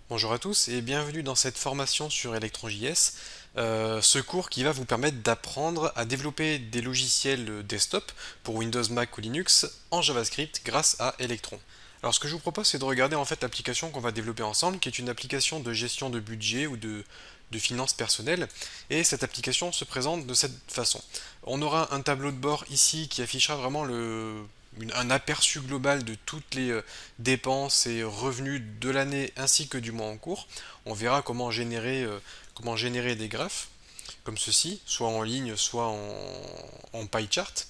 Bonjour à tous et bienvenue dans cette formation sur Electron.js, ce cours qui va vous permettre d'apprendre à développer des logiciels desktop pour Windows, Mac ou Linux en JavaScript grâce à Electron. Alors ce que je vous propose c'est de regarder en fait l'application qu'on va développer ensemble qui est une application de gestion de budget ou de finances personnelles et cette application se présente de cette façon. On aura un tableau de bord ici qui affichera vraiment un aperçu global de toutes les dépenses et revenus de l'année ainsi que du mois en cours. On verra comment générer des graphes comme ceci, soit en ligne, soit en pie chart.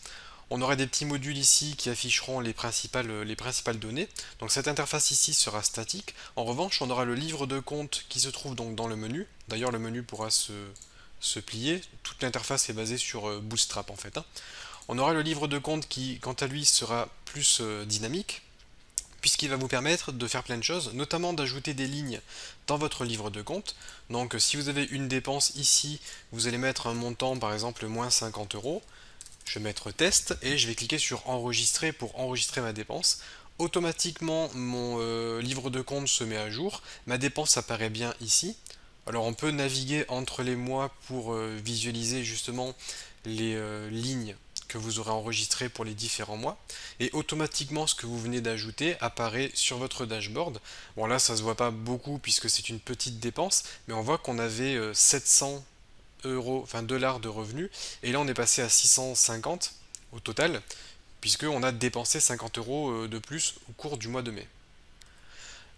On aura des petits modules ici qui afficheront les principales données. Donc cette interface ici sera statique. En revanche, on aura le livre de compte qui se trouve donc dans le menu. D'ailleurs, le menu pourra se plier. Toute l'interface est basée sur Bootstrap en fait, hein. On aura le livre de compte qui, quant à lui, sera plus dynamique, puisqu'il va vous permettre de faire plein de choses, notamment d'ajouter des lignes dans votre livre de compte. Donc si vous avez une dépense ici, vous allez mettre un montant, par exemple moins 50 euros. Je vais mettre test et je vais cliquer sur enregistrer pour enregistrer ma dépense. Automatiquement, mon livre de compte se met à jour. Ma dépense apparaît bien ici. Alors on peut naviguer entre les mois pour visualiser justement les lignes que vous aurez enregistrées pour les différents mois. Et automatiquement, ce que vous venez d'ajouter apparaît sur votre dashboard. Bon là, ça se voit pas beaucoup puisque c'est une petite dépense, mais on voit qu'on avait 700 euros, enfin dollars de revenus, et là on est passé à 650 au total, puisqu'on a dépensé 50 euros de plus au cours du mois de mai.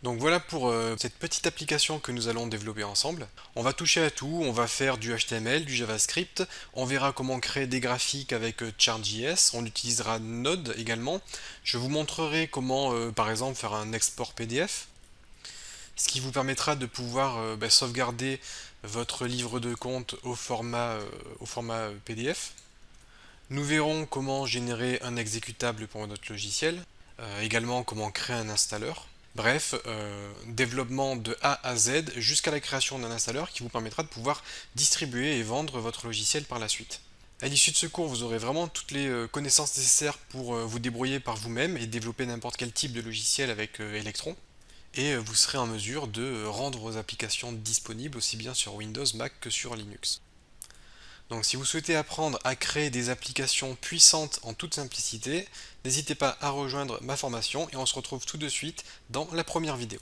Donc voilà pour cette petite application que nous allons développer ensemble. On va toucher à tout, on va faire du HTML, du JavaScript, on verra comment créer des graphiques avec Chart.js, on utilisera Node également. Je vous montrerai comment par exemple faire un export PDF, ce qui vous permettra de pouvoir sauvegarder votre livre de compte au format PDF. Nous verrons comment générer un exécutable pour notre logiciel, également comment créer un installeur. Bref, développement de A à Z jusqu'à la création d'un installeur qui vous permettra de pouvoir distribuer et vendre votre logiciel par la suite. À l'issue de ce cours, vous aurez vraiment toutes les connaissances nécessaires pour vous débrouiller par vous-même et développer n'importe quel type de logiciel avec Electron. Et vous serez en mesure de rendre vos applications disponibles aussi bien sur Windows, Mac que sur Linux. Donc si vous souhaitez apprendre à créer des applications puissantes en toute simplicité, n'hésitez pas à rejoindre ma formation et on se retrouve tout de suite dans la première vidéo.